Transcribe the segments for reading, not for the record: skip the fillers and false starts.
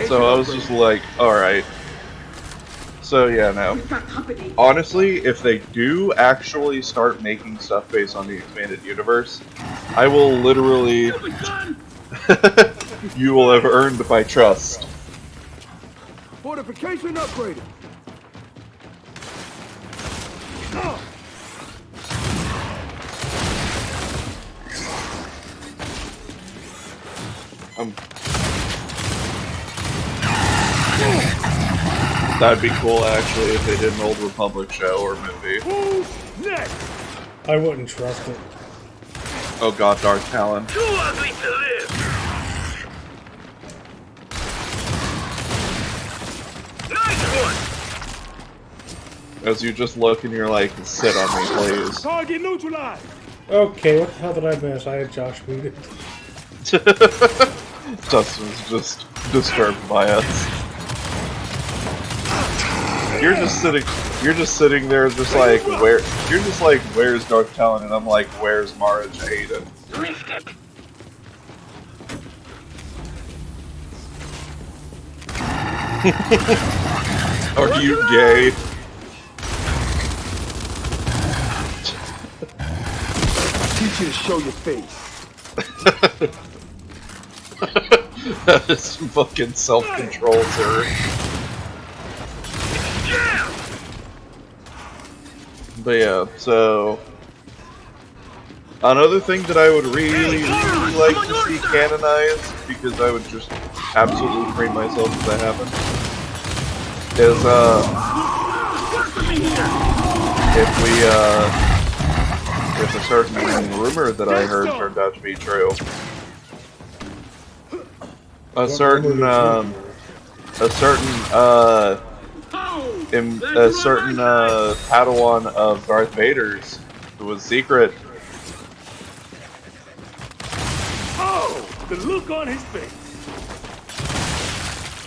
So I was just like, alright. So yeah, no. Honestly, if they do actually start making stuff based on the expanded universe, I will literally... You will have earned my trust. Fortification upgraded. That'd be cool, actually, if they did an Old Republic show or movie. Who's next? I wouldn't trust it. Oh god, Darth Talon. Too ugly to live. Nice one. As you just look and you're like, sit on me, please. Target neutralized. Okay, what the hell did I miss? I had Josh muted. Dustin's just disturbed by us. You're just sitting there just like, where's Darth Talon? And I'm like, where's Mara Jade? Are you gay? Teach you to show your face. That is fucking self-control, sir. But yeah, so another thing that I would really like to see canonized, because I would just absolutely cream myself if that happened, is if a certain rumor that I heard turned out to be true. A certain Padawan of Darth Vader's who was secret. Oh, the look on his face.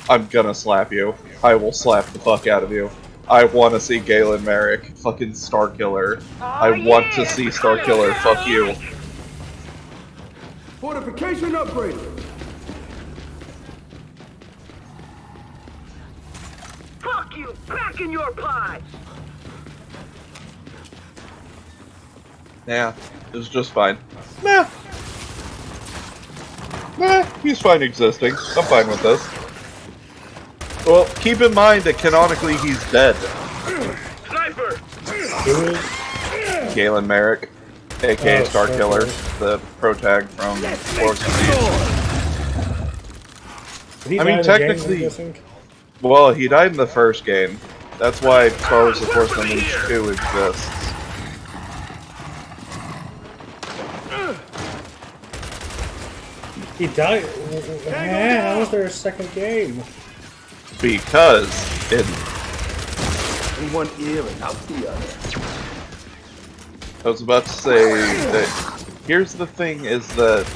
I'm gonna slap you. I will slap the fuck out of you. I want to see Galen Merrick, fucking Starkiller. I want to see Starkiller. Fuck you. Fortification upgraded. Fuck you! Back in your pie! Yeah, it was just fine. Nah, he's fine existing. I'm fine with this. Well, keep in mind that canonically he's dead. Sniper! Galen Merrick, aka Starkiller, the protag from Force Unleashed. I mean, technically, well, he died in the first game. That's why Star Wars: The Force Unleashed 2 exists. He died. How was there a second game? Because in one ear and out the other. I was about to say that here's the thing is that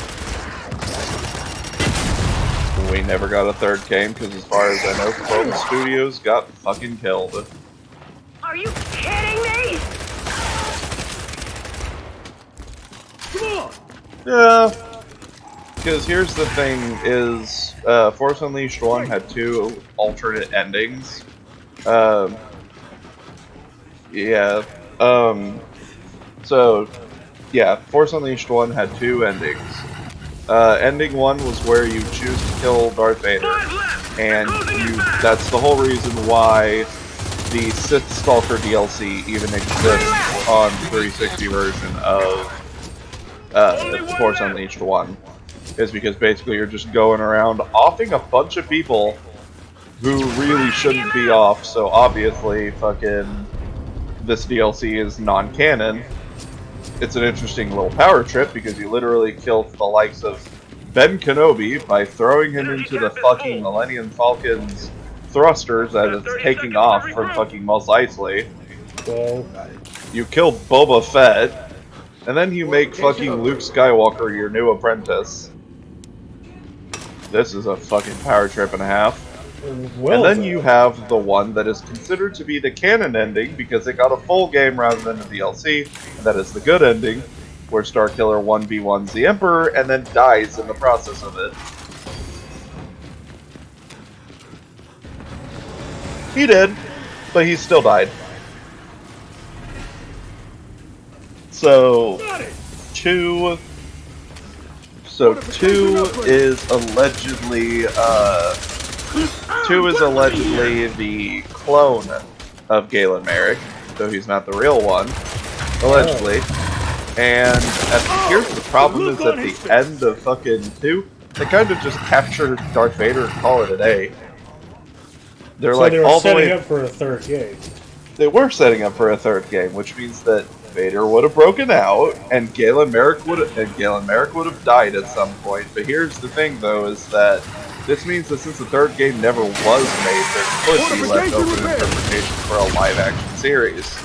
we never got a third game because as far as I know, Chrome Studios got fucking killed. Are you kidding me? Come on! Yeah. Because here's the thing is, Force Unleashed 1 had 2 alternate endings. So, yeah, Force Unleashed 1 had 2 endings. Ending 1 was where you choose to kill Darth Vader, and that's the whole reason why the Sith Stalker DLC even exists on the 360 version of Force Unleashed 1. Is because basically you're just going around offing a bunch of people who really shouldn't be off, so obviously fucking this DLC is non-canon. It's an interesting little power trip because you literally killed the likes of Ben Kenobi by throwing him into the fucking Millennium Falcon's thrusters as it's taking off from fucking Mos Eisley. Well, You kill Boba Fett, and then you make fucking Luke Skywalker your new apprentice. This is a fucking power trip and a half. well And then you have the one that is considered to be the canon ending because it got a full game rather than a DLC, and that is the good ending, where Starkiller 1v1s the Emperor and then dies in the process of it. He did, but he still died. So, 2 is allegedly, 2 is allegedly the clone of Galen Merrick, so he's not the real one, allegedly. And here's the problem: is at the end of fucking 2, they kind of just capture Darth Vader and call it a day. They're So like they were all the setting way. up for a third game. They were setting up for a third game, which means that Vader would have broken out, and Galen Merrick would have died at some point. But here's the thing, though, is that this means that since the third game never was made, there could be left open interpretation for a live-action series.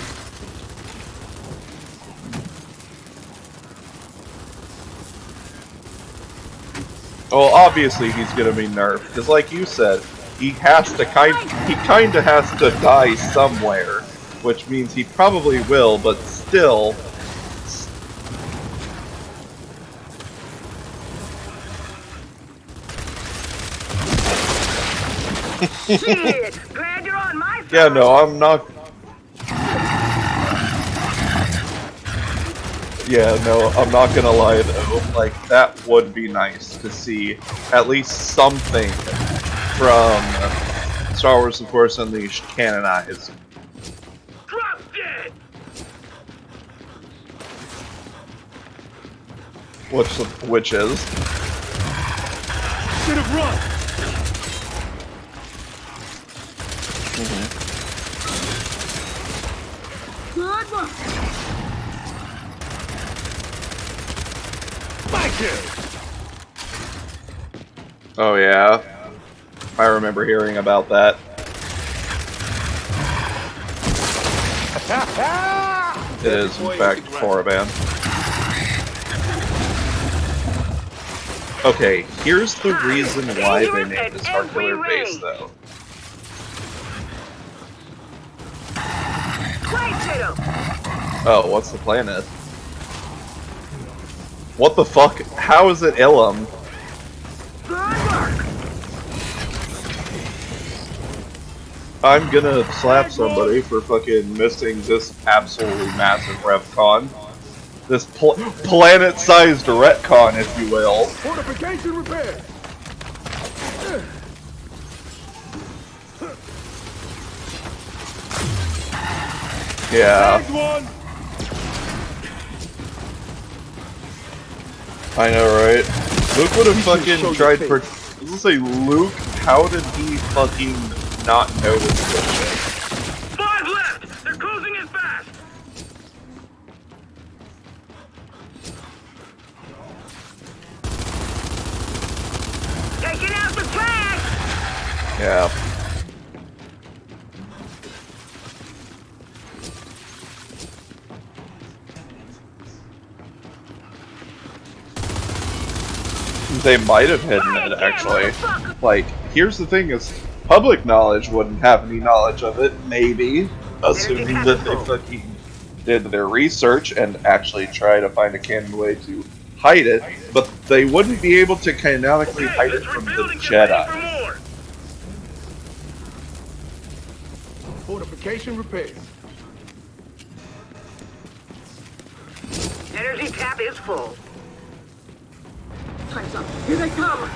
Well, obviously he's gonna be nerfed, because like you said, he kinda has to die somewhere, which means he probably will, but still. Shit! Glad you're on my side. Yeah, no, I'm not. Yeah, no, I'm not gonna lie though. Like, that would be nice to see at least something from Star Wars: The Force Unleashed canonized. Drop dead! Which is. Should have run. Good one! My kill. Oh yeah, I remember hearing about that. It is in fact Korriban. Okay, here's the reason why they named this Harkiller base, though. Oh, what's the planet? What the fuck? How is it Ilum? I'm gonna slap somebody for fucking missing this absolutely massive retcon. This planet-sized retcon, if you will. Fortification repair. Yeah, Tagged one. I know, right? Luke would have You should show fucking your tried face. for. I was gonna say, Luke, how did he fucking not notice this shit? 5 left! They're closing in fast! Taking out the trash! Yeah. They might have hidden it, actually. Like, here's the thing is, public knowledge wouldn't have any knowledge of it, maybe, assuming that they fucking did their research and actually try to find a canon way to hide it, but they wouldn't be able to canonically hide it from the Jedi. Fortification repair. Energy tap is full. Time's up. Here they come!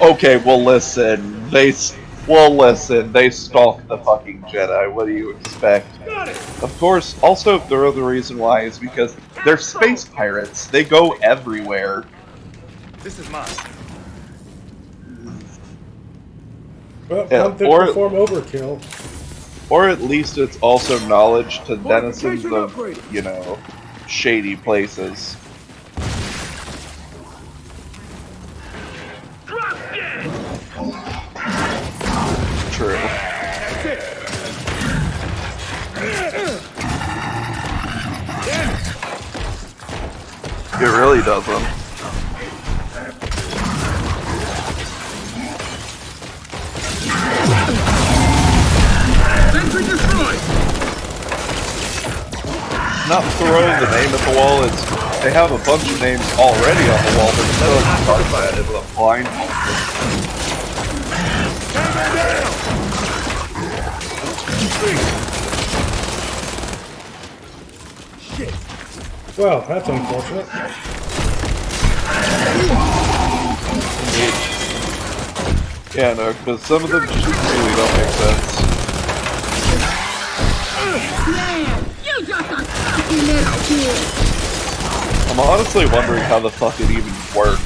Okay, well listen, they stalk the fucking Jedi, what do you expect? Of course, also the other reason why is because they're space pirates, they go everywhere. This is mine. Well, Yeah, hunt them or- perform overkill. Or at least it's also knowledge to denizens of, you know, shady places. Drop dead! True. It really doesn't. Sentry destroyed. Not throwing the name at the wall, it's they have a bunch of names already on the wall, but still talk about it with a blind. Shit. Well, that's unfortunate. Yeah, no, because some of them just really don't make sense. Man, you just a sucky little kid. I'm honestly wondering how the fuck it even works.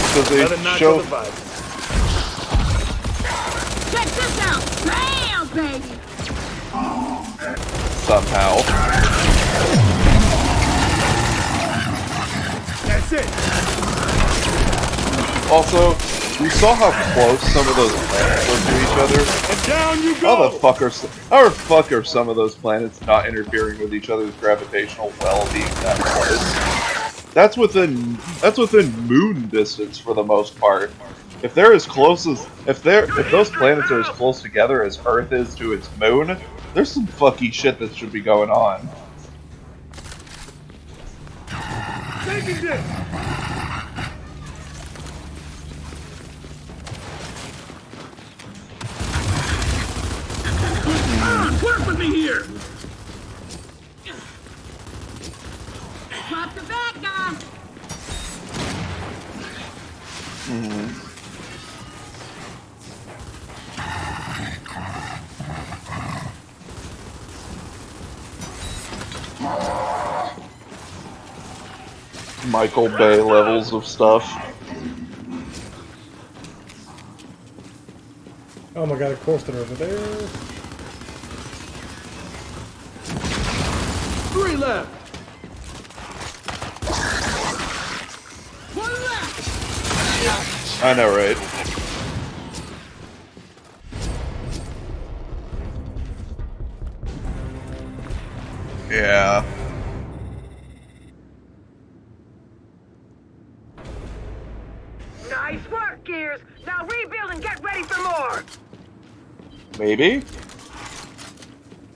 Because they Another notch show... on the Bible. Check this out. Bam, baby. somehow. That's it. Also, you saw how close some of those planets were to each other? And down you How go. the fuck are some of those planets not interfering with each other's gravitational well-being that close? That's within moon distance for the most part. If they're as close as if those planets are as close together as Earth is to its moon, there's some fucky shit that should be going on. Taking this. Work with me here! Drop the bad guy. Michael Bay levels of stuff. Oh my god, of course they're over there. 3 left. One left. I know, right? Yeah. Nice work, Gears. Now rebuild and get ready for more. Maybe?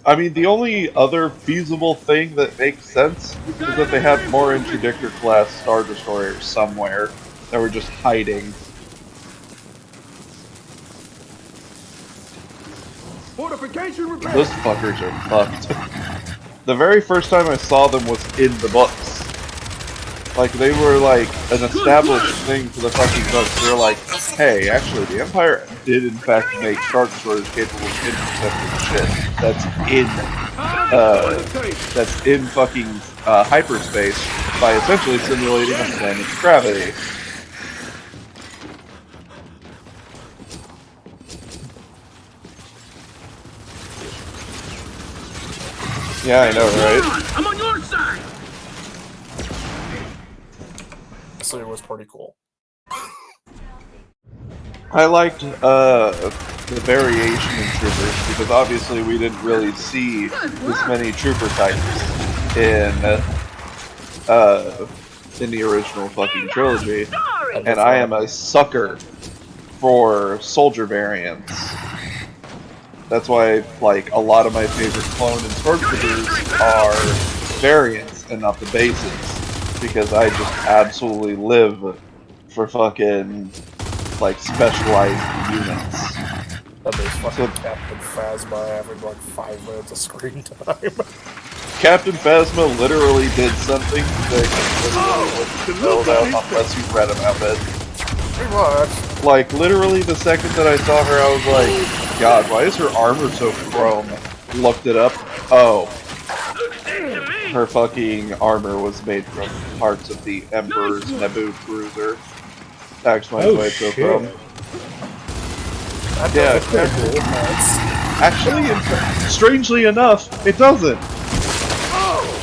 I mean, the only other feasible thing that makes sense is that they had more Interdictor-class Star Destroyers somewhere that were just hiding. Fortification repair. Those fuckers are fucked. The very first time I saw them was in the books. Like, they were like an established thing for the fucking books. They were like, hey, actually, the Empire did in fact make Star Destroyers capable of intercepting shit that's in fucking hyperspace by essentially simulating a planet's gravity. Yeah, I know, right? I'm on your side. So it was pretty cool. I liked the variation in troopers because obviously we didn't really see this many trooper types in the original fucking trilogy, and I am a sucker for soldier variants. That's why, like, a lot of my favorite clone and stormtroopers are variants and not the bases, because I just absolutely live for fucking, like, specialized units. That makes fucking Captain Phasma having like 5 minutes of screen time. Captain Phasma literally did something that wouldn't know about unless you read about it. Pretty much. Like, literally the second that I saw her, I was like, God, why is her armor so chrome? Looked it up. Oh. Her fucking armor was made from parts of the Emperor's Naboo cruiser. That explains why it's so chrome. Yeah, actually, strangely enough, it doesn't.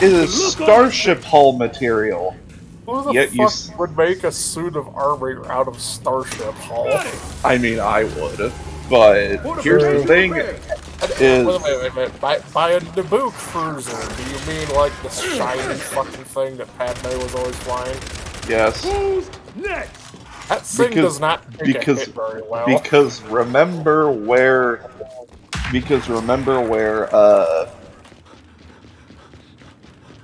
It is starship hull material. Who the Yet fuck would make a suit of armor out of starship hull? I mean, I would. But here's the thing: is Wait. By a Naboo cruiser, do you mean like the shiny fucking thing that Padme was always flying? yes, Who's next? That thing does not take a hit very well. because remember where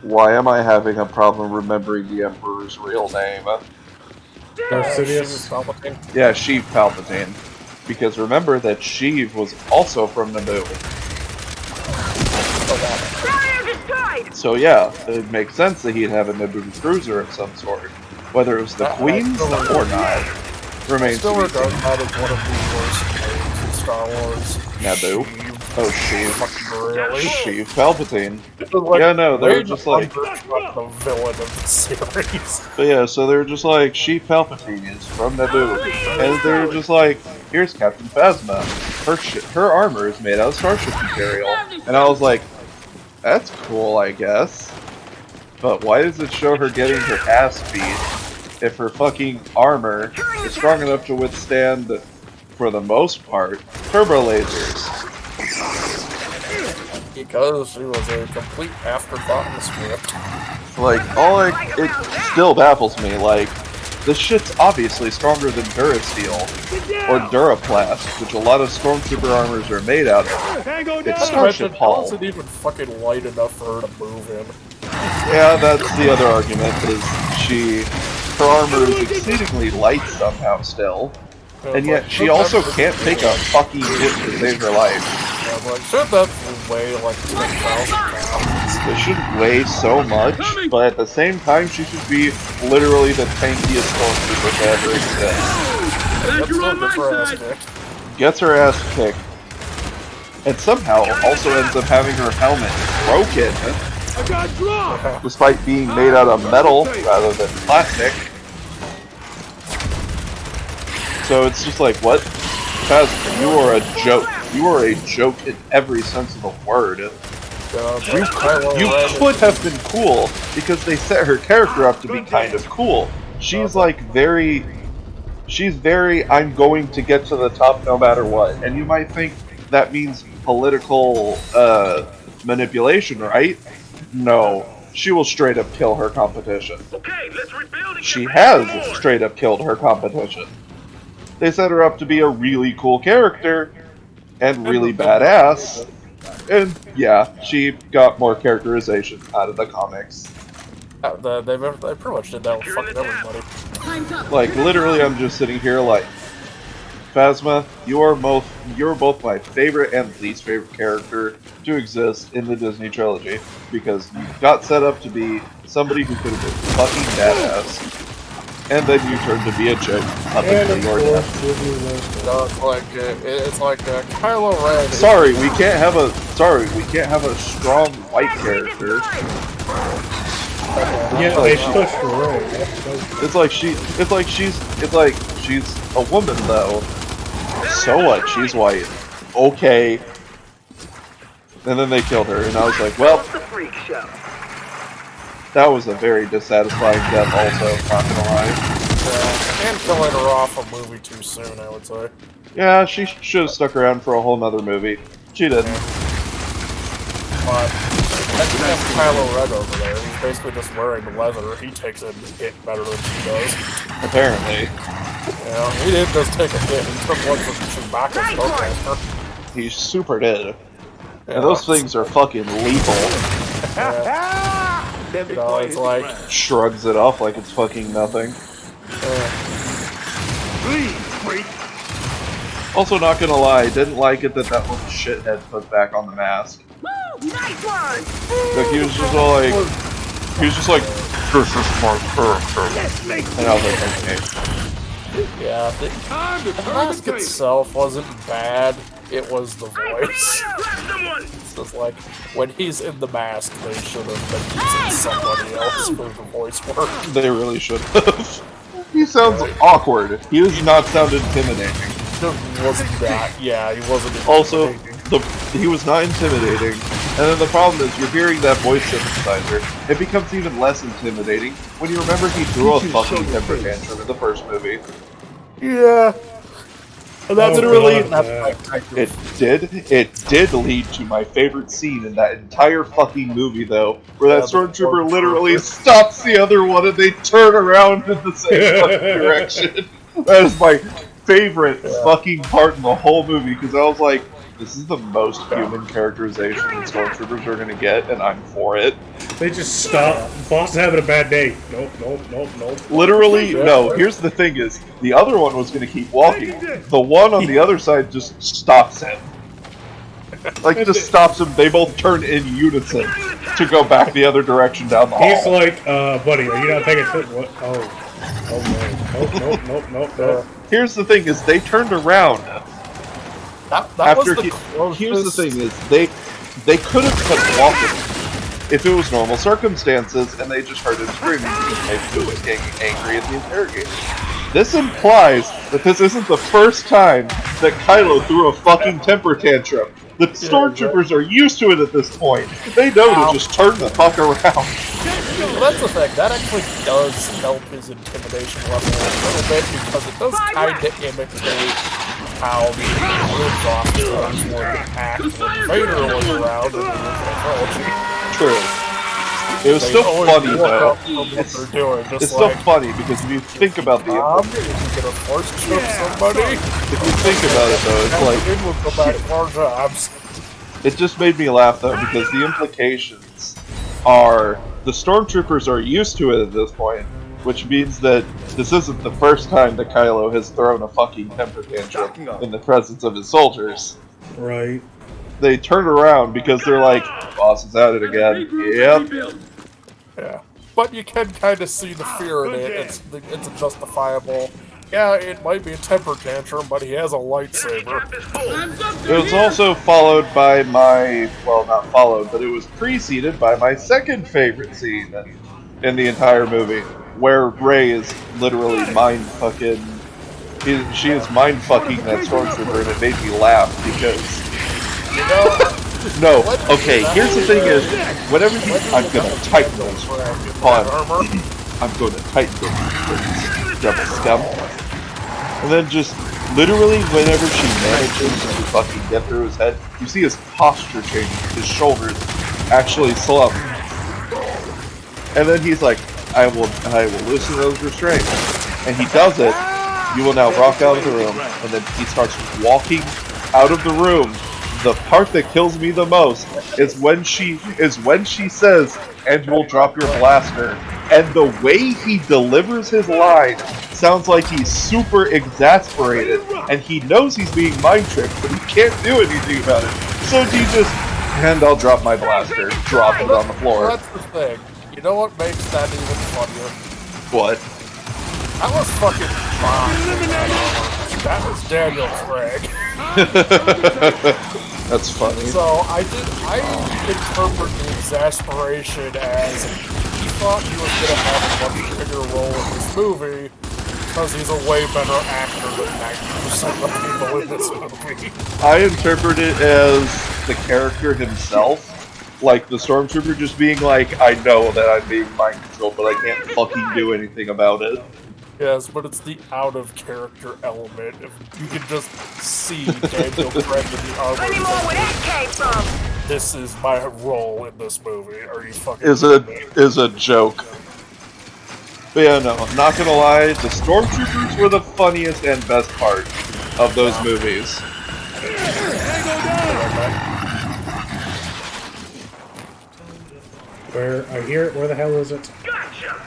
why am I having a problem remembering the Emperor's real name? Darth Sheev Sidious. Palpatine. Yeah, Sheev Palpatine. Because remember that Sheev was also from Naboo. So yeah, it makes sense that he'd have a Naboo cruiser of some sort. Whether it was the Queen's or not, remains Still to be regard seen. that as one of the worst names in Star Wars. Naboo? Sheev. Oh, Sheev. Fucking really? Sheev Palpatine. It was like Yeah, no, they were way just like... undercut the villain of the series. But yeah, so they were just like, Sheev Palpatine is from Naboo. And they were just like, here's Captain Phasma. Her armor is made out of Starship Material. And I was like, that's cool, I guess. But why does it show her getting her ass beat if her fucking armor is strong enough to withstand, for the most part, turbo lasers? Because she was a complete afterthought in the script. Like, it still baffles me, like, this shit's obviously stronger than Durasteel, or Duraplast, which a lot of Stormtrooper armors are made out of. It's Starship How Hull. is it even fucking light enough for her to move in? Yeah, that's the other argument, is her armor is exceedingly light somehow still, and yet she also can't take a fucking hit to save her life. I'm like, should that weigh like 10,000 pounds? It shouldn't weigh so much, but at the same time, she should be literally the tankiest Stormtrooper to ever exist. Gets her ass kicked, and somehow also ends up having her helmet broken, despite being made out of metal rather than plastic. So it's just like, what? Phasma, you are a joke. You are a joke in every sense of the word. You could have been cool, because they set her character up to be kind of cool. She's like she's very, I'm going to get to the top no matter what. And you might think that means political manipulation, right? No. She will straight up kill her competition. Okay, let's rebuild and She get ready for has more. straight up killed her competition. They set her up to be a really cool character, and really badass. And yeah, she got more characterization out of the comics. They pretty much did that with fucking everybody. Time's up. Like, literally, I'm just sitting here like, Phasma, you're both my favorite and least favorite character to exist in the Disney trilogy, because you got set up to be somebody who could have been fucking badass, and then you turned to be a joke up And until of your course, death. Disney was It's like Kylo Ren. Sorry, we can't have a strong white character. yeah, they pushed her right. That's It's like she's a woman though. So what? She's white. Okay. And then they killed her, and I was like, well, The freak show. that was a very dissatisfying death also, not gonna lie. And killing her off a movie too soon, I would say. Yeah, she should have stuck around for a whole nother movie. She didn't. But that's Kylo Ren over there. He's basically just wearing leather. He takes a hit better than she does. Apparently. You know, he didn't just take a hit. He took one from Chewbacca's spellcaster. He super did. And those things are fucking lethal. You know, it's like, Shrugs it off like it's fucking nothing. Also, not gonna lie, didn't like it that little shithead put back on the mask. Woo! Nice one! Like, he was just like, this is my character. And I was like, okay. yeah, the mask itself wasn't bad. It was the voice. It's just like, when he's in the mask, they should have been using somebody else for the voice work. They really should have. He sounds awkward. He does not sound intimidating. He wasn't that. Yeah, he wasn't. Also, intimidating. he was not intimidating. And then the problem is, you're hearing that voice synthesizer. It becomes even less intimidating when you remember he threw a fucking temper tantrum in the first movie. Yeah. And that's Oh, literally God, It did lead to my favorite scene in that entire fucking movie, though, where that Yeah, the stormtrooper stormtrooper. literally stops the other one and they turn around in the same fucking direction. That is my favorite fucking part in the whole movie, because I was like, this is the most human characterization that stormtroopers are gonna get, and I'm for it. They just stop. Boss is having a bad day. Nope. Literally, no, here's the thing is, the other one was gonna keep walking. The one on the other side just stops him. Like, just stops him, they both turn in unison. to go back the other direction down the hall. He's like, buddy, are you not paying attention? What? Nope. Here's the thing: is they turned around That after. was the closest. Here's the thing: is they could have kept walking if it was normal circumstances, and they just heard him screaming because maybe he was getting angry at the interrogator. This implies that this isn't the first time that Kylo threw a fucking temper tantrum. The stormtroopers are used to it at this point. They know to just turn the fuck around. Well, that's the thing. That actually does help his intimidation level a little bit because it does kind of imitate how the Ridge officers would act when Vader was around in the original trilogy. True. It was They still always funny look though. up from what they're doing, just It's still like, funny because if you think about the if you're gonna force choke somebody, if you think about it though, it's like it will go back more jobs. it just made me laugh though because the implications are the stormtroopers are used to it at this point, which means that this isn't the first time that Kylo has thrown a fucking temper tantrum in the presence of his soldiers. Right. They turn around because they're like, boss is at it again. Yep. Yeah, but you can kind of see the fear in it. It's a justifiable. Yeah, it might be a temper tantrum, but he has a lightsaber. It was also followed by my, well, not followed, but it was preceded by my second favorite scene in the entire movie, where Rey is literally mind-fucking... She is mind-fucking that stormtrooper, and it made me laugh, because... You know, No, okay, here's the thing is, whenever you... I'm gonna tighten those. Hold on. I'm gonna tighten those. Double stem. And then just, literally, whenever she manages to fucking get through his head, you see his posture change. His shoulders actually slump. And then he's like, I will loosen those restraints. And he does it. You will now walk out of the room. And then he starts walking out of the room. The part that kills me the most is when she says, "And you'll drop your blaster." And the way he delivers his line sounds like he's super exasperated, and he knows he's being mind tricked, but he can't do anything about it. So he just, "And I'll drop my blaster," drop it on the floor. That's the thing. You know what makes that even funnier? What? That was fucking fine. That was Daniel Craig. That's funny. So I interpret the exasperation as he thought he was gonna have a much bigger role in this movie because he's a way better actor than 90% of people in this movie. I interpret it as the character himself, like the stormtrooper just being like, "I know that I'm being mind controlled, but I can't fucking do anything about it." Yes, but it's the out-of-character element. You can just see Daniel Craig in the armor. Plenty more where that came from. This is my role in this movie. Are you fucking Is a joke. But yeah, no, I'm not gonna lie, the stormtroopers were the funniest and best part of those movies. Where I hear it. Where the hell is it? Gotcha.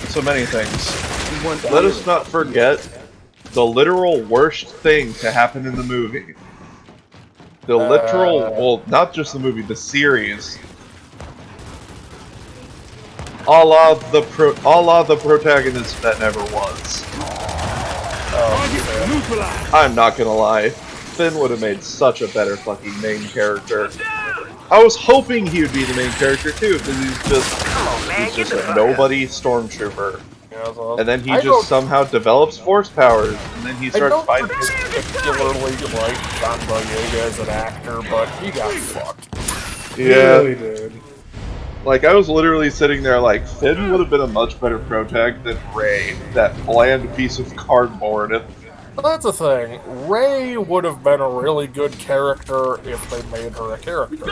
So many things. Let us not forget the literal worst thing to happen in the movie. The literal, well, not just the movie, the series. A la the protagonist that never was. I'm not gonna lie, Finn would have made such a better fucking main character. I was hoping he would be the main character too, because he's just a nobody stormtrooper. And then he just somehow develops force powers, and then he starts fighting. I don't particularly like John Boyega as an actor, but he got fucked. Yeah. He really did. Like, I was literally sitting there like, Finn would have been a much better protag than Rey, that bland piece of cardboard. Well, that's the thing. Rey would have been a really good character if they made her a character.